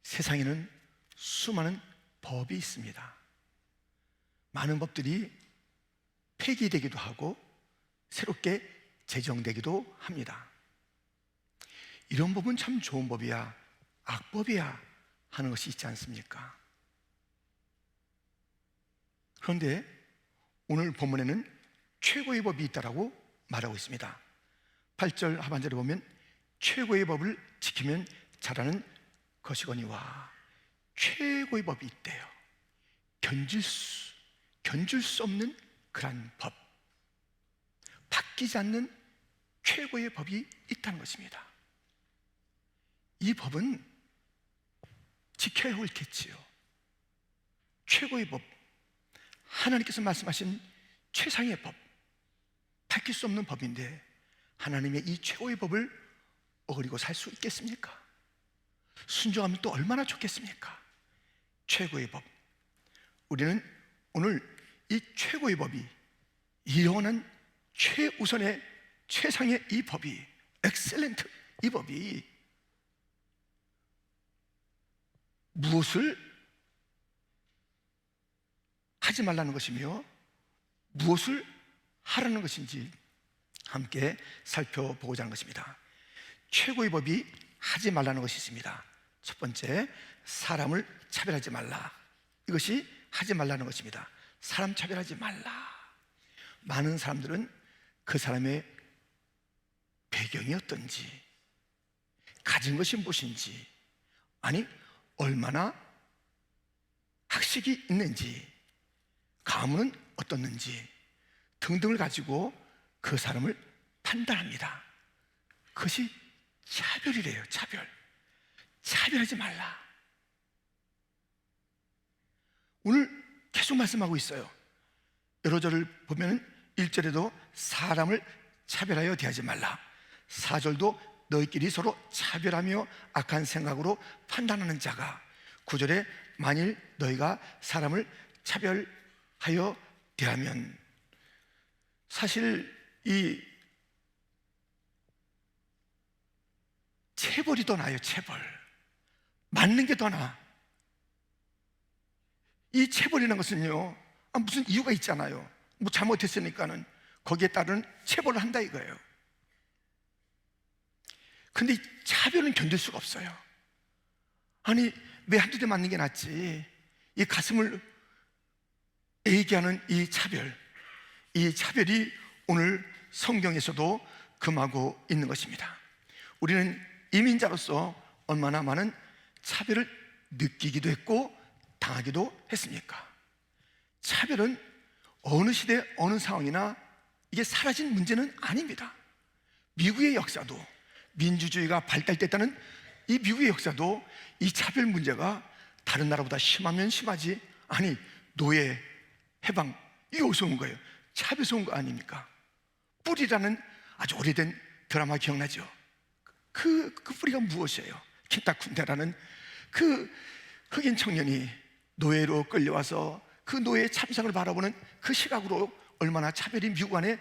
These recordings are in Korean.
세상에는 수많은 법이 있습니다. 많은 법들이 폐기되기도 하고 새롭게 제정되기도 합니다. 이런 법은 참 좋은 법이야, 악법이야 하는 것이 있지 않습니까? 그런데 오늘 본문에는 최고의 법이 있다라고 말하고 있습니다. 8절 하반절에 보면 최고의 법을 지키면 잘하는 것이거니와, 최고의 법이 있대요. 견줄 수 없는 그런 법, 바뀌지 않는 최고의 법이 있다는 것입니다. 이 법은 지켜야 옳겠지요. 최고의 법, 하나님께서 말씀하신 최상의 법, 바뀔 수 없는 법인데 하나님의 이 최고의 법을 어기고 살 수 있겠습니까? 순종하면 또 얼마나 좋겠습니까? 최고의 법, 우리는 오늘 이 최고의 법이, 영원한 최우선의 최상의 이 법이, 엑셀런트 이 법이 무엇을 하지 말라는 것이며 무엇을 하라는 것인지 함께 살펴보고자 하는 것입니다. 최고의 법이 하지 말라는 것이 있습니다. 첫 번째, 사람을 차별하지 말라. 이것이 하지 말라는 것입니다. 사람 차별하지 말라. 많은 사람들은 그 사람의 배경이 어떤지, 가진 것이 무엇인지, 아니 얼마나 학식이 있는지, 가문은 어떻는지 등등을 가지고 그 사람을 판단합니다. 그것이 차별이래요. 차별하지 말라. 오늘 계속 말씀하고 있어요. 여러 절을 보면 1절에도 사람을 차별하여 대하지 말라, 4절도 너희끼리 서로 차별하며 악한 생각으로 판단하는 자가, 9절에 만일 너희가 사람을 차별하여 대하면, 사실 이 체벌이 더 나아요. 체벌, 맞는 게 더 나아. 이 체벌이라는 것은요, 무슨 이유가 있잖아요. 뭐 잘못했으니까는 거기에 따른 체벌을 한다 이거예요. 근데 이 차별은 견딜 수가 없어요. 아니 왜 한두 대 맞는 게 낫지, 이 가슴을 애게 하는 이 차별이 오늘 성경에서도 금하고 있는 것입니다. 우리는 이민자로서 얼마나 많은 차별을 느끼기도 했고 당하기도 했습니까? 차별은 어느 시대 어느 상황이나 이게 사라진 문제는 아닙니다. 미국의 역사도, 민주주의가 발달됐다는 이 미국의 역사도 이 차별 문제가 다른 나라보다 심하면 심하지, 아니 노예, 해방, 이게 어디서 온 거예요? 차별에서 온 거 아닙니까? 뿌리라는 아주 오래된 드라마 기억나죠? 그 뿌리가 무엇이에요? 킨타쿤데라는 그 흑인 청년이 노예로 끌려와서 그 노예의 참상을 바라보는 그 시각으로 얼마나 차별이 미국 안에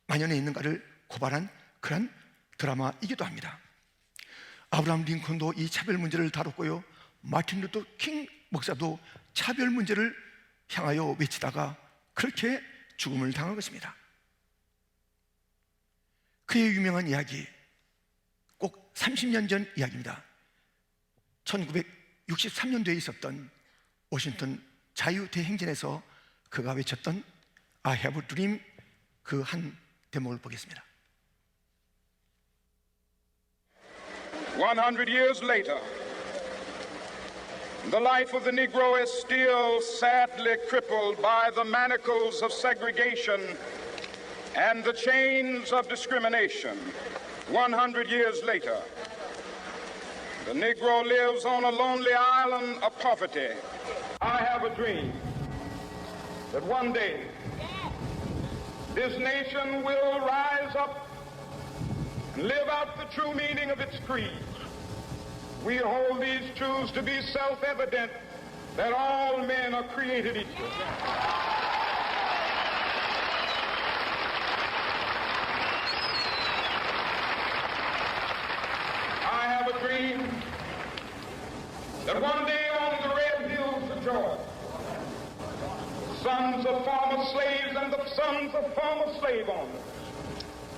만연해 있는가를 고발한 그런 드라마이기도 합니다. 아브라함 링컨도 이 차별 문제를 다뤘고요, 마틴 루터 킹 목사도 차별 문제를 향하여 외치다가 그렇게 죽음을 당한 것입니다. 그의 유명한 이야기, 꼭 30년 전 이야기입니다. 1963년도에 있었던 워싱턴 자유대행진에서 그가 외쳤던 I have a dream, 그 한 대목을 보겠습니다. 100 years later, the life of the Negro is still sadly crippled by the manacles of segregation and the chains of discrimination. 100 years later, the Negro lives on a lonely island of poverty. I have a dream that one day this nation will rise up and live out the true meaning of its creed. We hold these truths to be self-evident, that all men are created equal. I have a dream sons of former slaves and the sons of former slave owners,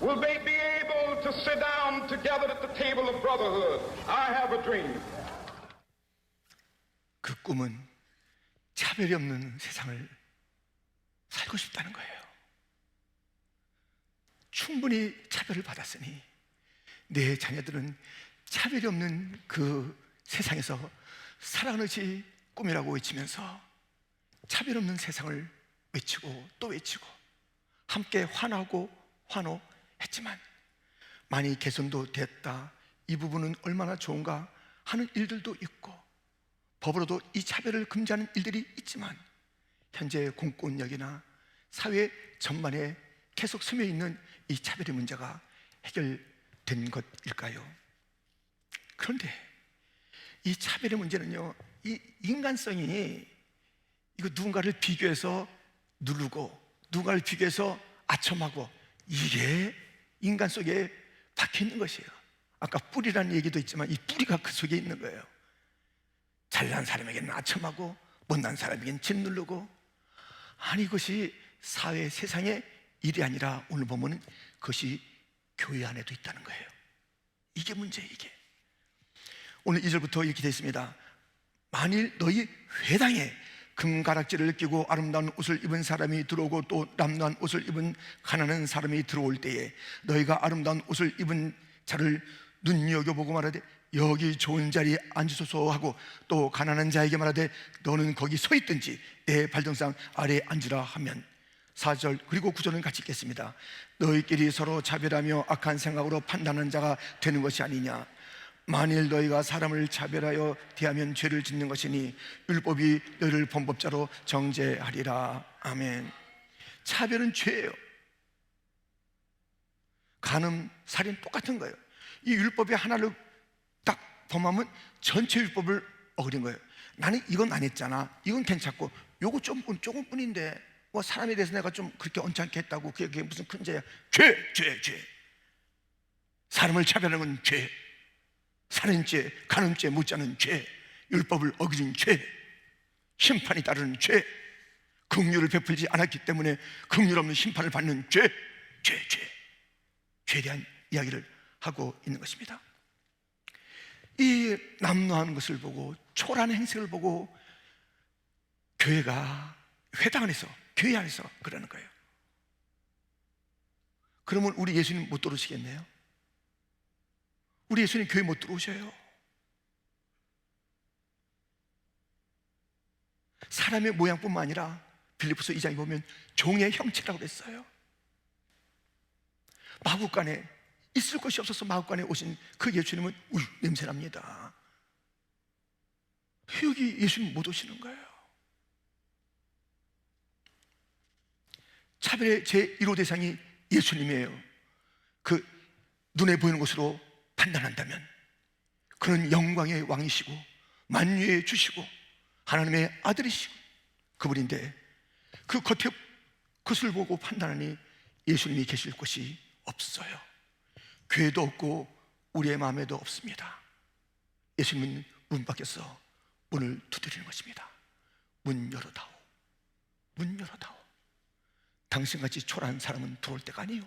will they be able to sit down together at the table of brotherhood? I have a dream. 그 꿈은 차별이 없는 세상을 살고 싶다는 거예요. 충분히 차별을 받았으니 내 자녀들은 차별이 없는 그 세상에서 살아가는 것이 꿈이라고 외치면서 차별 없는 세상을 외치고 또 외치고 함께 환호하고 환호했지만 많이 개선도 됐다, 이 부분은 얼마나 좋은가 하는 일들도 있고 법으로도 이 차별을 금지하는 일들이 있지만 현재 공권력이나 사회 전반에 계속 스며 있는 이 차별의 문제가 해결된 것일까요? 그런데 이 차별의 문제는요, 이 인간성이 이거 누군가를 비교해서 누르고 누군가를 비교해서 아첨하고 이게 인간 속에 박혀 있는 것이에요. 아까 뿌리라는 얘기도 있지만 이 뿌리가 그 속에 있는 거예요. 잘난 사람에게는 아첨하고 못난 사람에게는 짓누르고, 아니 이것이 사회 세상의 일이 아니라 오늘 보면 그것이 교회 안에도 있다는 거예요. 이게 문제예요. 이게 오늘 2절부터 이렇게 되어 있습니다. 만일 너희 회당에 금가락지를 끼고 아름다운 옷을 입은 사람이 들어오고 또 남루한 옷을 입은 가난한 사람이 들어올 때에 너희가 아름다운 옷을 입은 자를 눈여겨보고 말하되 여기 좋은 자리에 앉으소서 하고 또 가난한 자에게 말하되 너는 거기 서 있든지 내 발등상 아래에 앉으라 하면, 4절 그리고 9절은 같이 읽겠습니다. 너희끼리 서로 차별하며 악한 생각으로 판단하는 자가 되는 것이 아니냐. 만일 너희가 사람을 차별하여 대하면 죄를 짓는 것이니 율법이 너희를 범법자로 정죄하리라. 아멘. 차별은 죄예요. 간음, 살인 똑같은 거예요. 이 율법의 하나를 딱 범하면 전체 율법을 어긴 거예요. 나는 이건 안 했잖아, 이건 괜찮고 요거 조금뿐인데 뭐 사람에 대해서 내가 좀 그렇게 언짢게 했다고 그게 무슨 큰 죄야. 죄. 사람을 차별하는 건 죄. 살인죄, 간음죄 못지않은 죄, 율법을 어긴 죄, 심판이 따르는 죄, 긍휼을 베풀지 않았기 때문에 긍휼 없는 심판을 받는 죄에 대한 이야기를 하고 있는 것입니다. 이 남루한 것을 보고 초라한 행색을 보고 교회가 회당 안에서, 교회 안에서 그러는 거예요. 그러면 우리 예수님 못 들어오시겠네요? 우리 예수님 교회 못 들어오셔요. 사람의 모양뿐만 아니라 빌립보서 2장에 보면 종의 형체라고 그랬어요. 마구간에 있을 것이 없어서 마구간에 오신 그 예수님은 냄새납니다. 여기 예수님 못 오시는 거예요. 차별의 제1호 대상이 예수님이에요. 그 눈에 보이는 것으로 판단한다면 그는 영광의 왕이시고 만유의 주시고 하나님의 아들이시고 그분인데, 그 겉에 것을 보고 판단하니 예수님이 계실 곳이 없어요. 교회도 없고 우리의 마음에도 없습니다. 예수님은 문 밖에서 문을 두드리는 것입니다. 문 열어다오, 문 열어다오. 당신같이 초라한 사람은 들어올 때가 아니요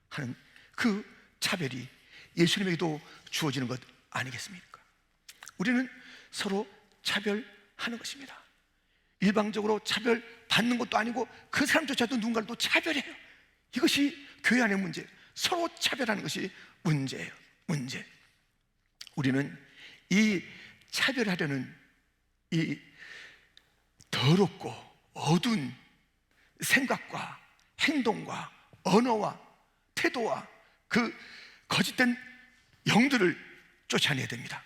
하는 그 차별이 예수님에게도 주어지는 것 아니겠습니까? 우리는 서로 차별하는 것입니다. 일방적으로 차별받는 것도 아니고 그 사람조차도 누군가를 또 차별해요. 이것이 교회 안의 문제예요. 서로 차별하는 것이 문제예요. 문제. 우리는 이 차별하려는 이 더럽고 어두운 생각과 행동과 언어와 태도와 그 거짓된 영들을 쫓아내야 됩니다.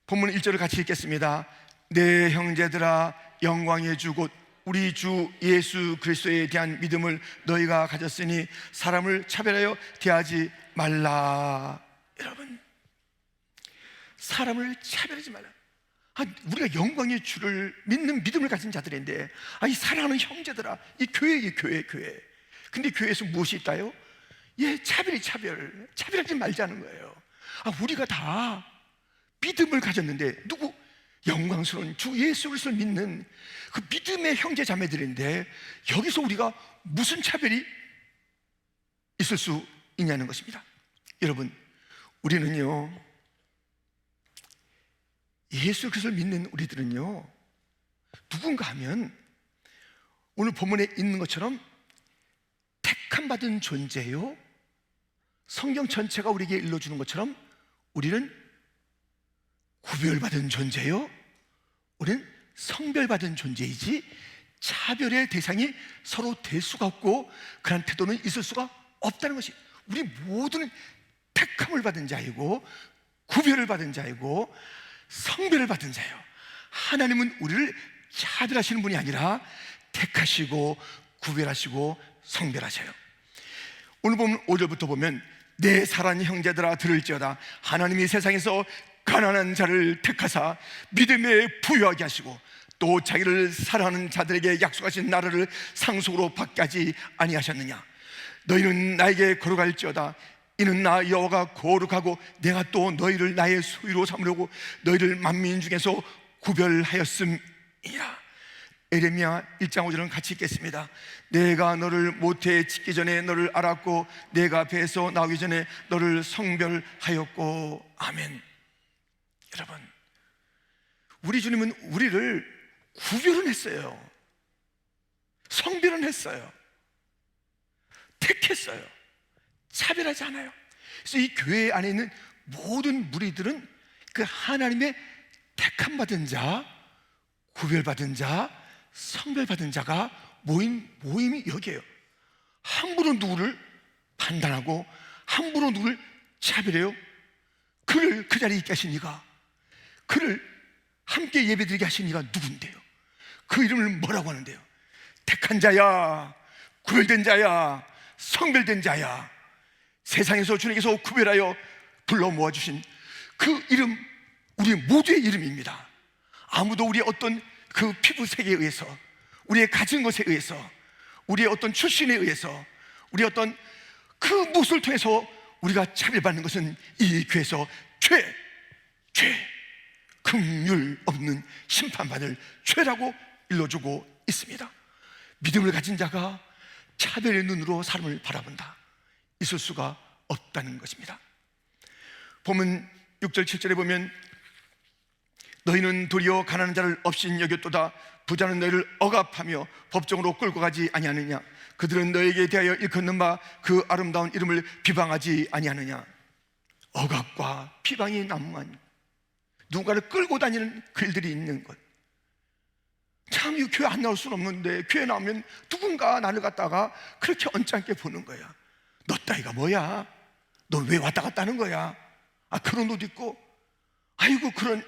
본문 1절을 같이 읽겠습니다. 내 형제들아, 영광의 주 곧 우리 주 예수 그리스도에 대한 믿음을 너희가 가졌으니 사람을 차별하여 대하지 말라. 여러분, 사람을 차별하지 말라. 우리가 영광의 주를 믿는 믿음을 가진 자들인데, 이 사랑하는 형제들아, 이 교회. 근데 교회에서 무엇이 있다요? 차별하지 말자는 거예요. 우리가 다 믿음을 가졌는데, 누구 영광스러운 주 예수 그리스도를 믿는 그 믿음의 형제 자매들인데, 여기서 우리가 무슨 차별이 있을 수 있냐는 것입니다. 여러분, 우리는요, 예수 그리스도를 믿는 우리들은요, 누군가 하면 오늘 본문에 있는 것처럼 택함 받은 존재요, 성경 전체가 우리에게 일러주는 것처럼 우리는 구별받은 존재요, 우리는 성별받은 존재이지 차별의 대상이 서로 될 수가 없고 그런 태도는 있을 수가 없다는 것이, 우리 모두는 택함을 받은 자이고 구별을 받은 자이고 성별을 받은 자예요. 하나님은 우리를 차별하시는 분이 아니라 택하시고 구별하시고 성별하셔요. 오늘 보면 5절부터 보면, 내 사랑하는 형제들아 들을지어다. 하나님이 세상에서 가난한 자를 택하사 믿음에 부유하게 하시고 또 자기를 사랑하는 자들에게 약속하신 나라를 상속으로 받게 하지 아니하셨느냐. 너희는 나에게 걸어갈지어다. 이는 나 여호와가 거룩하고 내가 또 너희를 나의 소유로 삼으려고 너희를 만민 중에서 구별하였음이라. 에레미야 1장 5절은 같이 읽겠습니다. 내가 너를 모태에 짓기 전에 너를 알았고 내가 배에서 나오기 전에 너를 성별하였고. 아멘. 여러분, 우리 주님은 우리를 구별은 했어요. 성별은 했어요. 택했어요. 차별하지 않아요. 그래서 이 교회 안에 있는 모든 무리들은 그 하나님의 택함 받은 자, 구별받은 자, 성별받은 자가 모임이 여기에요. 함부로 누구를 판단하고 함부로 누구를 차별해요? 그를 그 자리에 있게 하신 이가, 그를 함께 예배드리게 하신 이가 누군데요? 그 이름을 뭐라고 하는데요? 택한 자야, 구별된 자야, 성별된 자야. 세상에서 주님께서 구별하여 불러 모아주신 그 이름, 우리 모두의 이름입니다. 아무도 우리의 어떤 그 피부색에 의해서, 우리의 가진 것에 의해서, 우리의 어떤 출신에 의해서, 우리의 어떤 그 무엇을 통해서 우리가 차별받는 것은 이 교회에서 죄, 긍휼 없는 심판받을 죄라고 일러주고 있습니다. 믿음을 가진 자가 차별의 눈으로 사람을 바라본다, 있을 수가 없다는 것입니다. 보면 6절 7절에 보면, 너희는 도리어 가난한 자를 없인 여겼도다. 부자는 너희를 억압하며 법정으로 끌고 가지 아니하느냐. 그들은 너에게 대하여 일컫는 바 그 아름다운 이름을 비방하지 아니하느냐. 억압과 비방이 난무하니 누군가를 끌고 다니는 글들이 있는 것. 참, 이 교회 안 나올 수는 없는데 교회 나오면 누군가 나를 갖다가 그렇게 언짢게 보는 거야. 너 따위가 뭐야? 너 왜 왔다 갔다 하는 거야? 그런 옷 입고, 아이고, 그런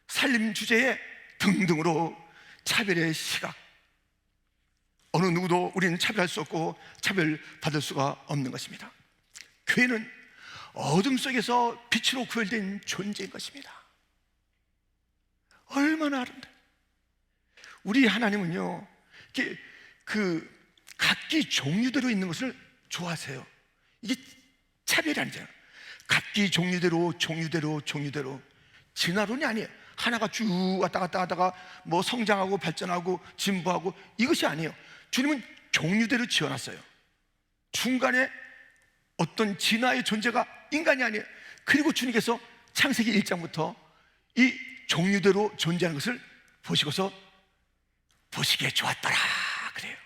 살림 주제에 등등으로 차별의 시각. 어느 누구도 우리는 차별할 수 없고 차별받을 수가 없는 것입니다. 교회는 어둠 속에서 빛으로 구별된 존재인 것입니다. 얼마나 아름다워요. 우리 하나님은요, 그 각기 종류대로 있는 것을 좋아하세요. 이게 차별이 아니잖아요. 각기 종류대로 진화론이 아니에요. 하나가 쭉 왔다 갔다 하다가 뭐 성장하고 발전하고 진보하고, 이것이 아니에요. 주님은 종류대로 지어놨어요. 중간에 어떤 진화의 존재가 인간이 아니에요. 그리고 주님께서 창세기 1장부터 이 종류대로 존재하는 것을 보시고서 보시기에 좋았더라 그래요.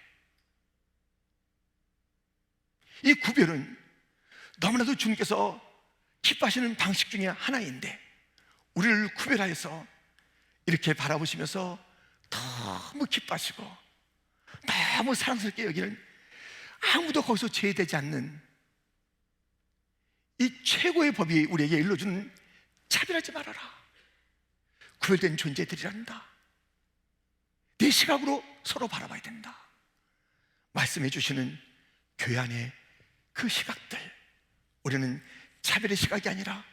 이 구별은 너무나도 주님께서 기뻐하시는 방식 중에 하나인데, 우리를 구별하여서 이렇게 바라보시면서 너무 기뻐하시고 너무 사랑스럽게 여기는, 아무도 거기서 제외되지 않는 이 최고의 법이 우리에게 일러주는, 차별하지 말아라, 구별된 존재들이란다. 내 시각으로 서로 바라봐야 된다. 말씀해 주시는 교회 안에 그 시각들, 우리는 차별의 시각이 아니라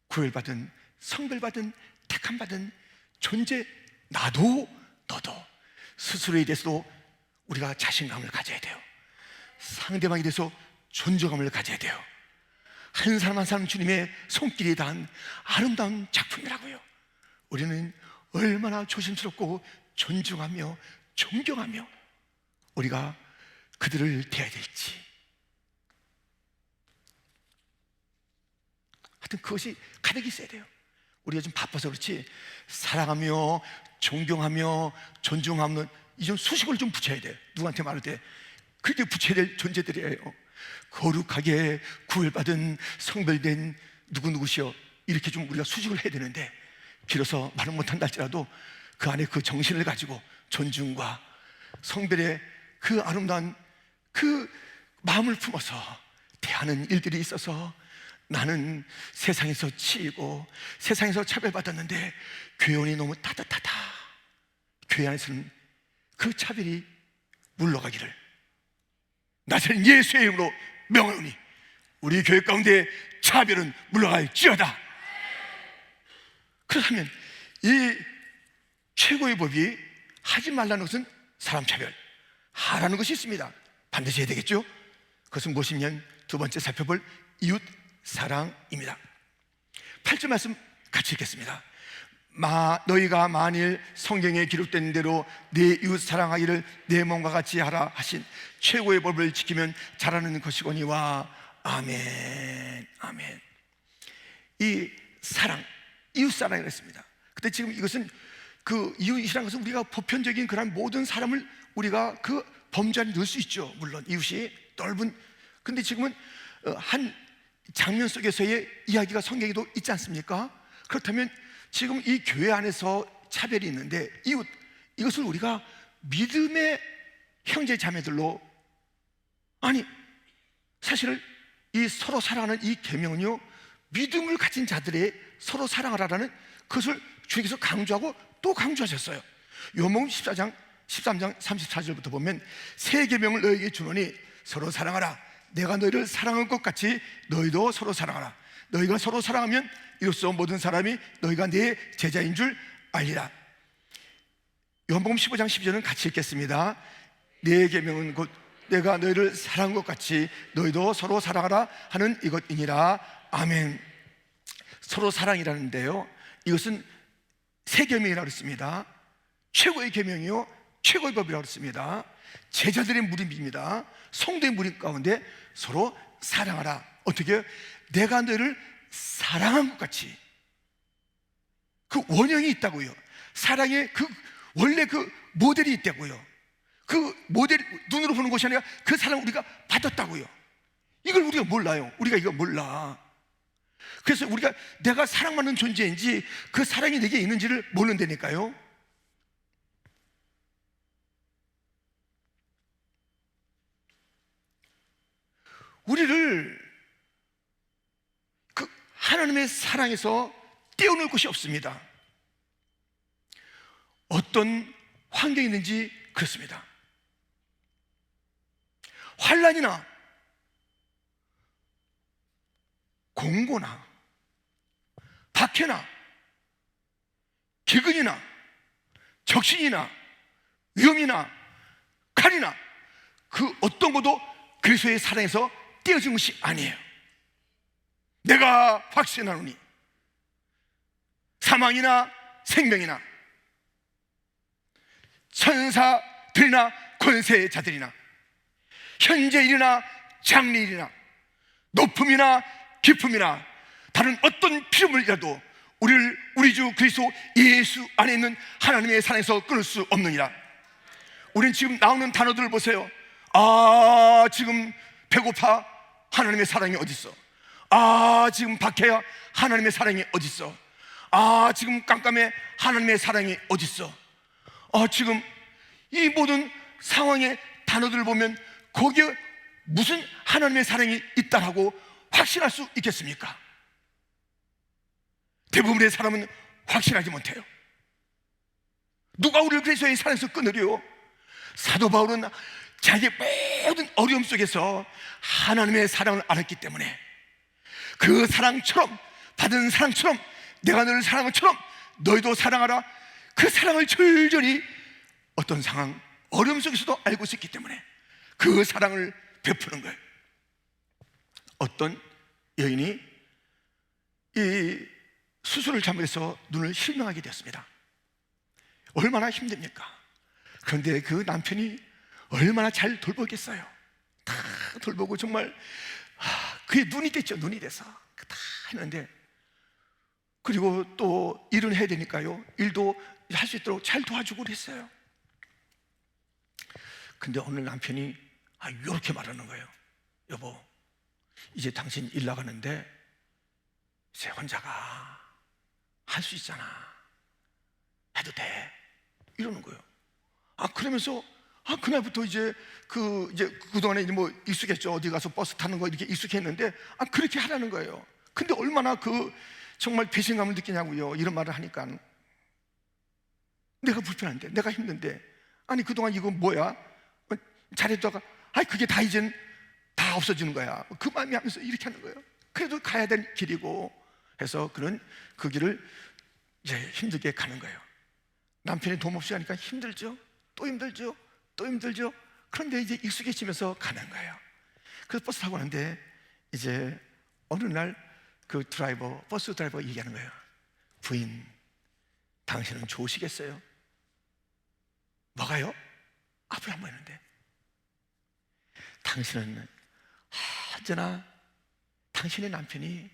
구별받은, 성별받은, 택함받은 존재, 나도 너도 스스로에 대해서도 우리가 자신감을 가져야 돼요. 상대방에 대해서 존중감을 가져야 돼요. 한 사람 한 사람 주님의 손길이 닿은 아름다운 작품이라고요. 우리는 얼마나 조심스럽고 존중하며 존경하며 우리가 그들을 대해야 될지. 하여튼 그것이 가득 있어야 돼요. 우리가 좀 바빠서 그렇지 사랑하며 존경하며 존중하면 이 좀 수식을 좀 붙여야 돼. 누구한테 말할 때 그렇게 붙여야 될 존재들이에요. 거룩하게 구별받은 성별된 누구누구시여, 이렇게 좀 우리가 수식을 해야 되는데 비로소 말은 못한다 할지라도 그 안에 그 정신을 가지고 존중과 성별의 그 아름다운 그 마음을 품어서 대하는 일들이 있어서 나는 세상에서 치이고 세상에서 차별받았는데 교회 안이 너무 따뜻하다. 교회 안에서는 그 차별이 물러가기를 나는 예수의 이름으로 명하노니 우리 교회 가운데 차별은 물러갈지어다. 그렇다면 이 최고의 법이 하지 말라는 것은 사람 차별, 하라는 것이 있습니다. 반드시 해야 되겠죠. 그것은 무엇이냐면 두 번째 살펴볼 이웃 사랑입니다. 8절 말씀 같이 읽겠습니다. 너희가 만일 성경에 기록된 대로 내 이웃 사랑하기를 내 몸과 같이 하라 하신 최고의 법을 지키면 잘하는 것이거니와. 아멘. 아멘. 이 사랑, 이웃 사랑이라고 했습니다. 근데 지금 이것은 그 이웃이라는 것은 우리가 보편적인 그런 모든 사람을 우리가 그 범주 안에 넣을 수 있죠. 물론 이웃이 넓은. 근데 지금은 한 장면 속에서의 이야기가 성경에도 있지 않습니까? 그렇다면 지금 이 교회 안에서 차별이 있는데 이웃, 이것을 우리가 믿음의 형제 자매들로, 아니 사실 이 서로 사랑하는 이 계명은요, 믿음을 가진 자들의 서로 사랑하라는 그것을 주님께서 강조하고 또 강조하셨어요. 요한복음 13장 34절부터 보면 새 계명을 너희에게 주노니 서로 사랑하라. 내가 너희를 사랑한 것 같이 너희도 서로 사랑하라. 너희가 서로 사랑하면 이로써 모든 사람이 너희가 내 제자인 줄 알리라. 요한복음 15장 12절은 같이 읽겠습니다. 내 계명은 곧 내가 너희를 사랑한 것 같이 너희도 서로 사랑하라 하는 이것이니라. 아멘. 서로 사랑이라는데요, 이것은 새 계명이라고 했습니다. 최고의 계명이요, 최고의 법이라고 했습니다. 제자들의 무림입니다. 성도의 무림 가운데 서로 사랑하라. 어떻게? 내가 너희를 사랑한 것 같이. 그 원형이 있다고요. 사랑의 그 원래 그 모델이 있다고요. 그 모델, 눈으로 보는 것이 아니라 그 사랑을 우리가 받았다고요. 이걸 우리가 몰라요. 우리가 이거 몰라. 그래서 우리가 내가 사랑받는 존재인지 그 사랑이 내게 있는지를 모른다니까요. 우리를 그 하나님의 사랑에서 떼어놓을 곳이 없습니다. 어떤 환경이 있는지 그렇습니다. 환난이나 공고나 박해나 기근이나 적신이나 위험이나 칼이나 그 어떤 것도 그리스도의 사랑에서 떼어진 것이 아니에요. 내가 확신하노니 사망이나 생명이나 천사들이나 권세자들이나 현재일이나 장래일이나 높음이나 깊음이나 다른 어떤 피조물이라도 우리를 우리 주 그리스도 예수 안에 있는 하나님의 사랑에서 끊을 수 없느니라. 우린 지금 나오는 단어들을 보세요. 아, 지금 배고파. 하나님의 사랑이 어딨어? 아, 지금 박해야. 하나님의 사랑이 어딨어? 아, 지금 깜깜해. 하나님의 사랑이 어딨어? 아, 지금 이 모든 상황의 단어들을 보면 거기에 무슨 하나님의 사랑이 있다라고 확신할 수 있겠습니까? 대부분의 사람은 확신하지 못해요. 누가 우리를 그리스도의 사랑에서 끊으려? 사도 바울은 자기의 모든 어려움 속에서 하나님의 사랑을 알았기 때문에 그 사랑처럼, 받은 사랑처럼, 내가 너를 사랑한 것처럼 너희도 사랑하라. 그 사랑을 절절히 어떤 상황, 어려움 속에서도 알고 있었기 때문에 그 사랑을 베푸는 거예요. 어떤 여인이 이 수술을 잘못해서 눈을 실명하게 되었습니다. 얼마나 힘듭니까? 그런데 그 남편이 얼마나 잘 돌보겠어요. 다 돌보고 정말 그의 눈이 됐죠. 눈이 돼서 다 했는데, 그리고 또 일은 해야 되니까요, 일도 할 수 있도록 잘 도와주고 그랬어요. 근데 오늘 남편이 이렇게 말하는 거예요. 여보, 이제 당신 일 나가는데 이제 혼자가 할 수 있잖아. 해도 돼. 이러는 거예요. 그러면서 그날부터 이제 그동안에 뭐 익숙했죠. 어디 가서 버스 타는 거 이렇게 익숙했는데 그렇게 하라는 거예요. 근데 얼마나 정말 배신감을 느끼냐고요. 이런 말을 하니까. 내가 불편한데, 내가 힘든데, 그동안 이거 뭐야? 잘했다가 그게 다 이젠 다 없어지는 거야. 그 마음이 하면서 이렇게 하는 거예요. 그래도 가야 될 길이고 해서 그는 그 길을 이제 힘들게 가는 거예요. 남편이 도움 없이 하니까 힘들죠. 또 힘들죠. 또 힘들죠. 그런데 이제 익숙해지면서 가는 거예요. 그래서 버스 타고 가는데 이제 어느 날 그 버스 드라이버가 얘기하는 거예요. 부인, 당신은 좋으시겠어요? 뭐가요? 앞으로 한번 했는데, 당신은 언제나 당신의 남편이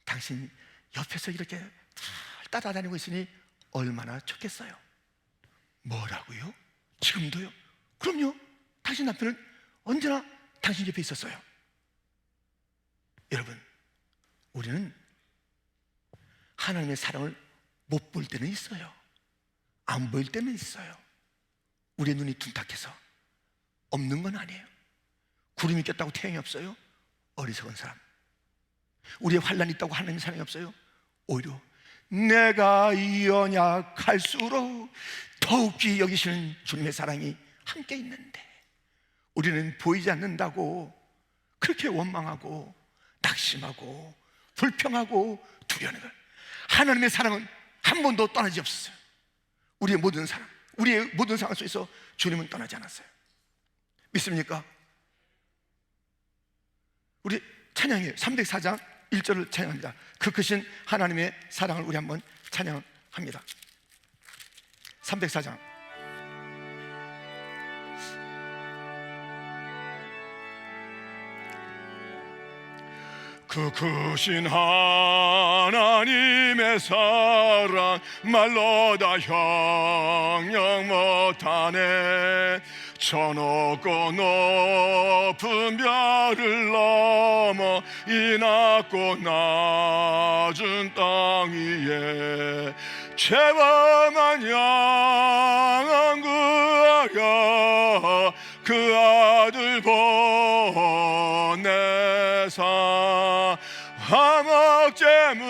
당신 옆에서 이렇게 따라다니고 있으니 얼마나 좋겠어요. 뭐라고요? 지금도요? 그럼요. 당신 남편은 언제나 당신 옆에 있었어요. 여러분, 우리는 하나님의 사랑을 못 볼 때는 있어요. 안 보일 때는 있어요. 우리의 눈이 둔탁해서 없는 건 아니에요. 구름이 꼈다고 태양이 없어요? 어리석은 사람. 우리의 환란이 있다고 하나님의 사랑이 없어요? 오히려 내가 연약할수록 더욱이 여기시는 주님의 사랑이 함께 있는데, 우리는 보이지 않는다고 그렇게 원망하고 낙심하고 불평하고 두려워하는 거예요. 하나님의 사랑은 한 번도 떠나지 없었어요. 우리의 모든 상황 속에서 주님은 떠나지 않았어요. 믿습니까? 우리 찬양이에요. 304장 1절을 찬양합니다. 그 크신 하나님의 사랑을 우리 한번 찬양합니다. 304장. 그 크신 하나님의 사랑 말로 다 형용 못하네. 저 높고 높은 별을 넘어 이 낮고 낮은 땅 위에 죄와만 양구하여 그 아들 보내사 화목제물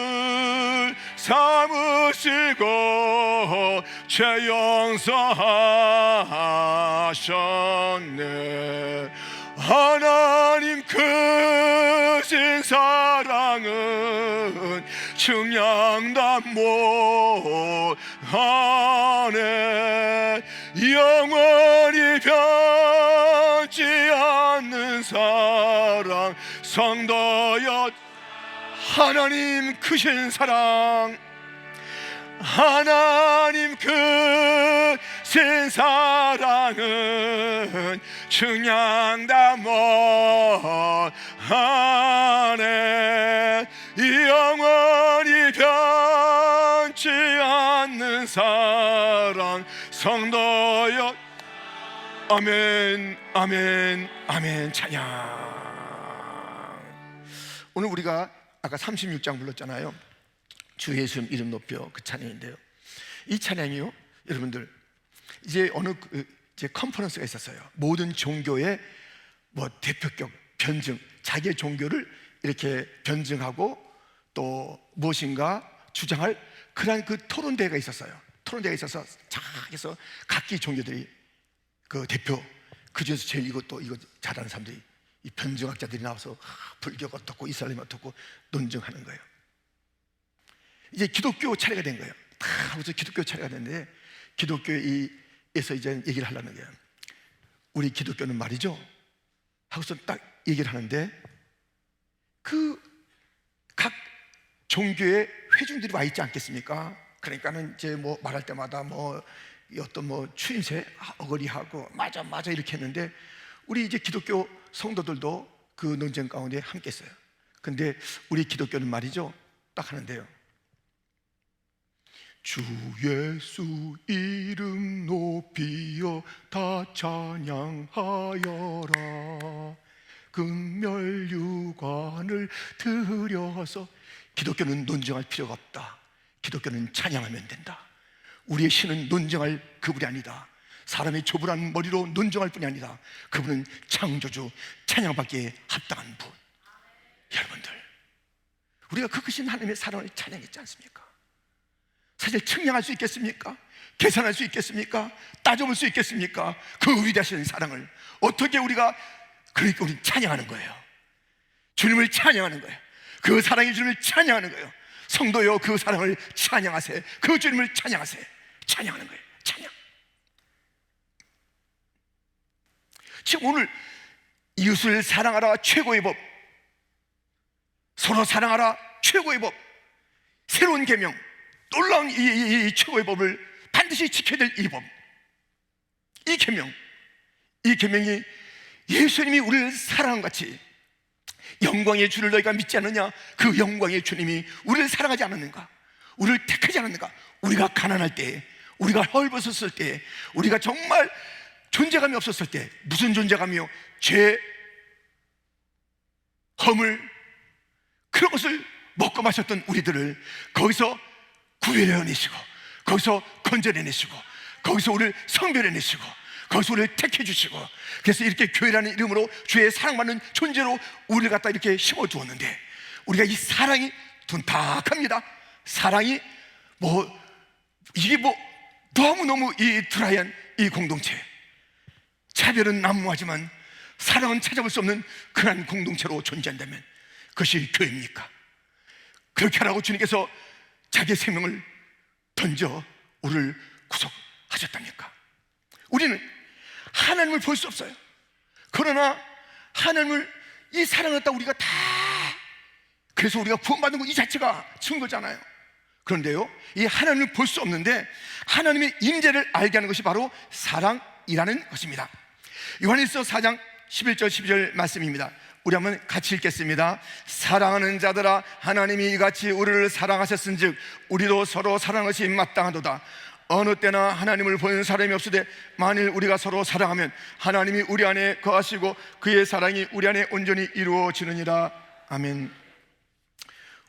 삼으시고 죄 용서하셨네. 하나님 크신 사랑은 측량다 못하네. 영원히 변치 않는 사랑 성도여, 하나님 크신 사랑, 하나님 크신 사랑은 측량다 못하네. 영원히 변치 않는 사랑 성도여. 아멘, 아멘, 아멘. 찬양. 오늘 우리가 아까 36장 불렀잖아요. 주 예수 이름 높여, 그 찬양인데요, 이 찬양이요, 여러분들 이제 어느 이제 컨퍼런스가 있었어요. 모든 종교의 대표격 변증, 자기의 종교를 이렇게 변증하고 또 무엇인가 주장할 그러한 그 토론대회가 있었어요. 토론대회가 있어서 해서 각기 종교들이 그 대표, 그 중에서 제일 이거 잘하는 사람들이, 이 변증학자들이 나와서 불교가 어떻고 이슬람이 어떻고 논증하는 거예요. 이제 기독교 차례가 된 거예요. 다 하고서 기독교 차례가 됐는데, 기독교에서 이제 얘기를 하려는 거예요. 우리 기독교는 말이죠 하고서 딱 얘기를 하는데, 그 각 종교의 회중들이 와 있지 않겠습니까? 그러니까는 이제 말할 때마다 이 어떤 뭐 추임새 어거리하고 맞아 이렇게 했는데, 우리 이제 기독교 성도들도 그 논쟁 가운데 함께 했어요. 근데 우리 기독교는 말이죠, 딱 하는데요. 주 예수 이름 높이여 다 찬양하여라. 금멸유관을 드려서. 기독교는 논쟁할 필요가 없다. 기독교는 찬양하면 된다. 우리의 신은 논쟁할 그분이 아니다. 사람의 조불한 머리로 논쟁할 뿐이 아니다. 그분은 창조주, 찬양받기에 합당한 분. 여러분들, 우리가 그 크신 하나님의 사랑을 찬양했지 않습니까? 사실 측량할 수 있겠습니까? 계산할 수 있겠습니까? 따져볼 수 있겠습니까? 그 위대하신 사랑을 어떻게 우리가, 그러니까 우리는 찬양하는 거예요. 주님을 찬양하는 거예요. 그 사랑의 주님을 찬양하는 거예요. 성도여, 그 사랑을 찬양하세요. 그 주님을 찬양하세요. 찬양하는 거예요. 찬양. 지금 오늘 이웃을 사랑하라 최고의 법, 서로 사랑하라 최고의 법, 새로운 계명, 놀라운 이 최고의 법을 반드시 지켜야 될 이 법, 이 계명, 이 계명이 예수님이 우리를 사랑한 같이 영광의 주를 너희가 믿지 않느냐? 그 영광의 주님이 우리를 사랑하지 않았는가? 우리를 택하지 않았는가? 우리가 가난할 때, 우리가 헐벗었을 때, 우리가 정말 존재감이 없었을 때, 무슨 존재감이요? 죄, 허물, 그런 것을 먹고 마셨던 우리들을 거기서 구별해내시고, 거기서 건져내시고, 거기서 우리를 성별해내시고, 거기서 우리를 택해주시고, 그래서 이렇게 교회라는 이름으로 주의 사랑받는 존재로 우리를 갖다 이렇게 심어주었는데, 우리가 이 사랑이 둔탁합니다. 사랑이 이게 너무너무 이 드라이한 이 공동체, 차별은 난무하지만 사랑은 찾아볼 수 없는 그러한 공동체로 존재한다면 그것이 교회입니까? 그렇게 하라고 주님께서 자기의 생명을 던져 우리를 구속하셨답니까? 우리는 하나님을 볼 수 없어요. 그러나 하나님을, 이 사랑을 갖다 우리가 다, 그래서 우리가 구원받는 것 이 자체가 증거잖아요. 그런데요, 이 하나님을 볼 수 없는데 하나님의 임재를 알게 하는 것이 바로 사랑이라는 것입니다. 요한일서 4장 11절 12절 말씀입니다. 우리 한번 같이 읽겠습니다. 사랑하는 자들아, 하나님이 이같이 우리를 사랑하셨은즉 우리도 서로 사랑하는 것이 마땅하도다. 어느 때나 하나님을 보는 사람이 없으되 만일 우리가 서로 사랑하면 하나님이 우리 안에 거하시고 그의 사랑이 우리 안에 온전히 이루어지느니라. 아멘.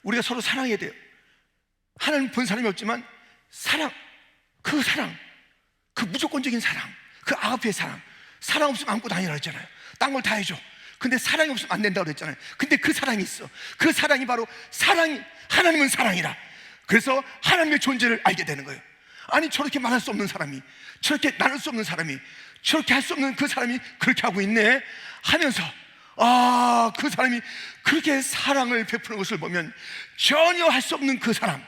우리가 서로 사랑해야 돼요. 하나님 본 사람이 없지만 사랑, 그 무조건적인 사랑, 그 아가페의 사랑 없으면 안고 다니라 했잖아요. 딴 걸 다 해줘. 근데 사랑이 없으면 안 된다고 그랬잖아요. 근데 그 사랑이 있어. 그 사랑이 바로 사랑이, 하나님은 사랑이라. 그래서 하나님의 존재를 알게 되는 거예요. 아니, 저렇게 말할 수 없는 사람이, 저렇게 나눌 수 없는 사람이, 저렇게 할 수 없는 그 사람이 그렇게 하고 있네 하면서, 그 사람이 그렇게 사랑을 베푸는 것을 보면 전혀 할 수 없는 그 사람,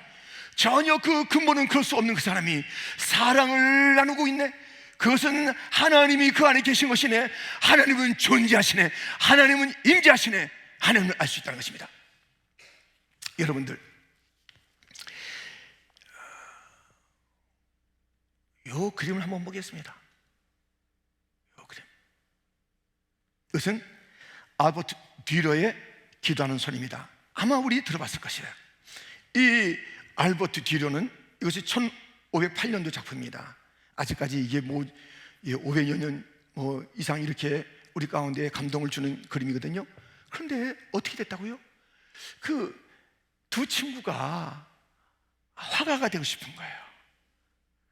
전혀 그 근본은 그럴 수 없는 그 사람이 사랑을 나누고 있네. 그것은 하나님이 그 안에 계신 것이네. 하나님은 존재하시네. 하나님은 임재하시네. 하나님을 알 수 있다는 것입니다. 여러분들, 요 그림을 한번 보겠습니다. 요 그림, 이것은 알버트 듀러의 기도하는 손입니다. 아마 우리 들어봤을 것이에요. 이 알버트 듀러는, 이것이 1508년도 작품입니다. 아직까지 이게 500여 년 이상 이렇게 우리 가운데 감동을 주는 그림이거든요. 그런데 어떻게 됐다고요? 그 두 친구가 화가가 되고 싶은 거예요.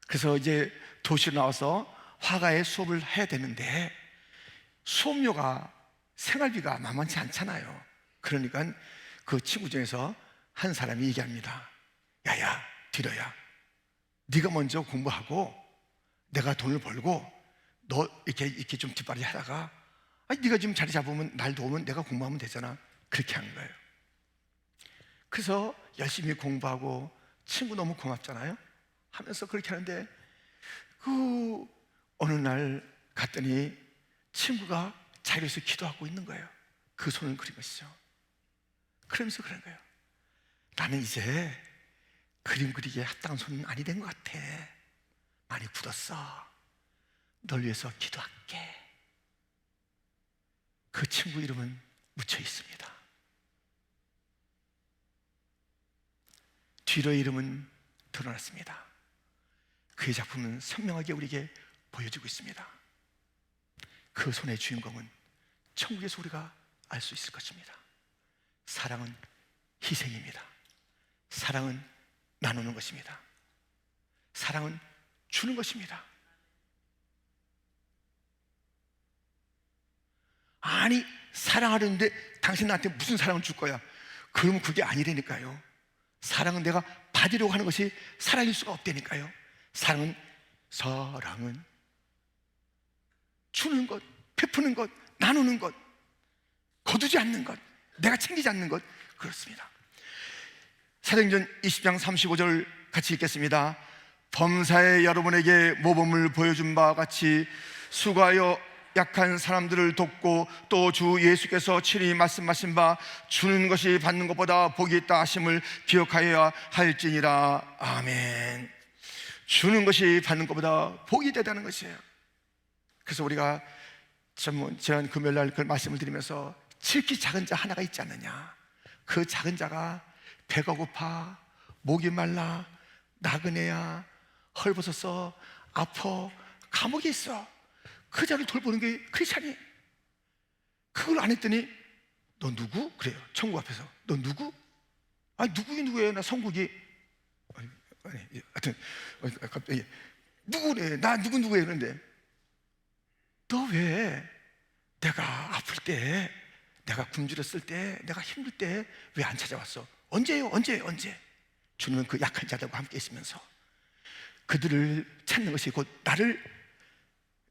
그래서 이제 도시로 나와서 화가의 수업을 해야 되는데 수업료가, 생활비가 만만치 않잖아요. 그러니까 그 친구 중에서 한 사람이 얘기합니다. 야야, 듀러야, 네가 먼저 공부하고 내가 돈을 벌고 너 이렇게 좀 뒷바라지 하다가, 네가 좀 자리 잡으면, 날 도우면 내가 공부하면 되잖아. 그렇게 하는 거예요. 그래서 열심히 공부하고, 친구 너무 고맙잖아요. 하면서 그렇게 하는데, 어느 날 갔더니 친구가 자리에서 기도하고 있는 거예요. 그 손을 그린 것이죠. 그러면서 그런 거예요. 나는 이제 그림 그리기에 합당한 손은 아니 된 것 같아. 많이 굳었어. 널 위해서 기도할게. 그 친구 이름은 묻혀 있습니다. 뒤로의 이름은 드러났습니다. 그의 작품은 선명하게 우리에게 보여주고 있습니다. 그 손의 주인공은 천국에서 우리가 알 수 있을 것입니다. 사랑은 희생입니다. 사랑은 나누는 것입니다. 사랑은 주는 것입니다. 아니, 사랑하려는데 당신 나한테 무슨 사랑을 줄 거야? 그러면 그게 아니라니까요. 사랑은 내가 받으려고 하는 것이 사랑일 수가 없다니까요. 사랑은 주는 것, 베푸는 것, 나누는 것, 거두지 않는 것, 내가 챙기지 않는 것, 그렇습니다. 사도행전 20장 35절 같이 읽겠습니다. 범사에 여러분에게 모범을 보여준 바와 같이 수고하여 약한 사람들을 돕고 또 주 예수께서 친히 말씀하신 바 주는 것이 받는 것보다 복이 있다 하심을 기억하여야 할지니라. 아멘. 주는 것이 받는 것보다 복이 되다는 것이에요. 그래서 우리가 지난 금요일날 그 말씀을 드리면서 지극히 작은 자 하나가 있지 않느냐. 그 작은 자가 배가 고파, 목이 말라, 나그네야, 헐벗어서 아파, 감옥에 있어. 그 자를 돌보는 게 크리스찬이에요. 그걸 안 했더니 너 누구? 그래요. 천국 앞에서 너 누구? 아니 누구긴 누구예요? 나 성국이 하여튼 갑자기 누구래? 나 누구예요? 그런데 너 왜 내가 아플 때, 내가 굶주렸을 때, 내가 힘들 때 왜 안 찾아왔어? 언제요? 언제? 주님은 그 약한 자들과 함께 있으면서 그들을 찾는 것이 곧 나를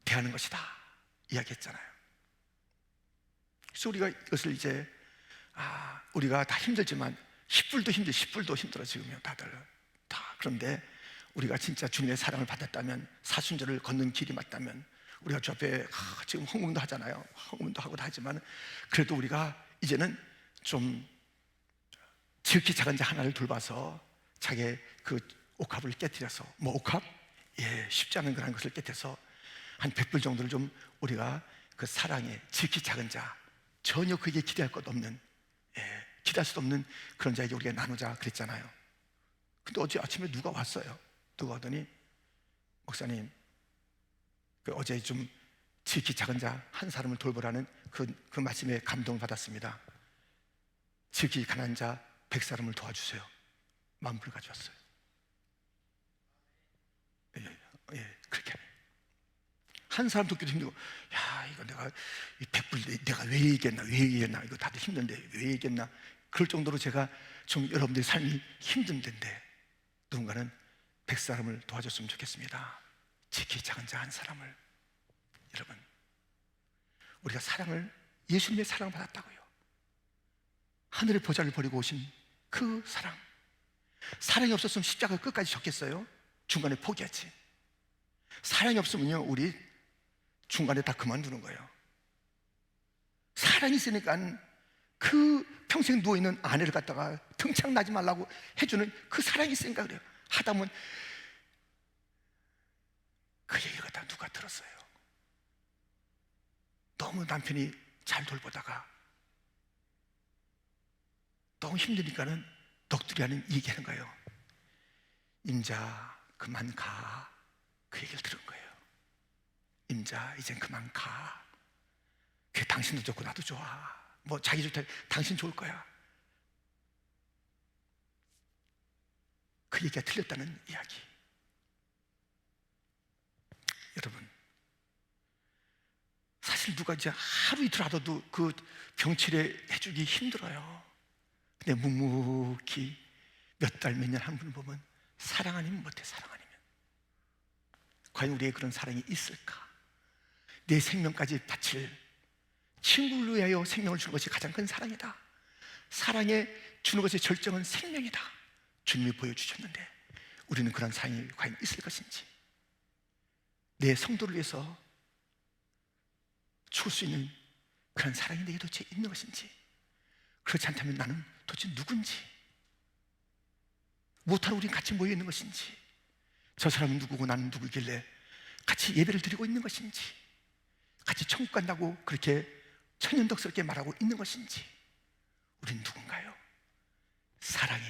대하는 것이다 이야기했잖아요. 그래서 우리가 이것을 이제 우리가 다 힘들지만 10불도 힘들어 지금요 다들 다. 그런데 우리가 진짜 주님의 사랑을 받았다면, 사순절을 걷는 길이 맞다면, 우리가 주 앞에 지금 헌금도 하잖아요. 헌금도 하고 다 하지만 그래도 우리가 이제는 좀 지극히 작은 자 하나를 돌봐서 자기의 그 옥합을 깨뜨려서, 뭐 옥합? 예, 쉽지 않은 그런 것을 깨뜨려서 한 100불 정도를 좀 우리가 그 사랑에 지극히 작은 자, 전혀 그에게 기대할 것 없는, 기대할 수도 없는 그런 자에게 우리가 나누자 그랬잖아요. 근데 어제 아침에 누가 왔어요. 누가 오더니 목사님, 그 어제 좀 지극히 작은 자 한 사람을 돌보라는 그 말씀에 감동을 받았습니다. 지극히 가난한 자 100사람을 도와주세요. 10,000불 가져왔어요. 그렇게 한 사람 돕기도 힘들고, 야 이거 내가 이 100불 내가 왜 얘기했나 이거 다들 힘든데 왜 얘기했나, 그럴 정도로 제가 좀 여러분들의 삶이 힘든 데인데 누군가는 100사람을 도와줬으면 좋겠습니다. 지극히 작은 자 한 사람을. 여러분, 우리가 예수님의 사랑을 받았다고요. 하늘의 보좌를 버리고 오신 그 사랑이 없었으면 십자가 끝까지 졌겠어요? 중간에 포기하지. 사랑이 없으면요 우리 중간에 다 그만두는 거예요. 사랑이 있으니까 그 평생 누워있는 아내를 갖다가 등창 나지 말라고 해주는 그 사랑이 있으니까 그래요. 하다 보면 그 얘기를 갖다 누가 들었어요? 너무 남편이 잘 돌보다가 너무 힘드니까는 넋두리 하는 얘기하는 거예요. 임자 그만 가. 그 얘기를 들은 거예요. 임자 이젠 그만 가. 그게 당신도 좋고 나도 좋아. 뭐 자기 좋다, 당신 좋을 거야. 그 얘기가 틀렸다는 이야기. 여러분, 사실 누가 이제 하루 이틀 하더라도 그 병치레 해주기 힘들어요. 근데 묵묵히 몇 달, 몇 년 한 분 보면 사랑 아니면 못해. 사랑 아니면. 과연 우리의 그런 사랑이 있을까? 내 생명까지 바칠, 친구를 위하여 생명을 주는 것이 가장 큰 사랑이다. 사랑에 주는 것의 절정은 생명이다. 주님이 보여주셨는데 우리는 그런 사랑이 과연 있을 것인지, 내 성도를 위해서 줄 수 있는 그런 사랑이 내게 도대체 있는 것인지, 그렇지 않다면 나는 도대체 누군지, 무엇하러 우린 같이 모여 있는 것인지, 저 사람은 누구고 나는 누구길래 같이 예배를 드리고 있는 것인지, 같이 천국 간다고 그렇게 천연덕스럽게 말하고 있는 것인지, 우린 누군가요? 사랑이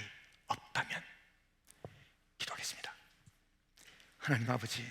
없다면. 기도하겠습니다. 하나님 아버지,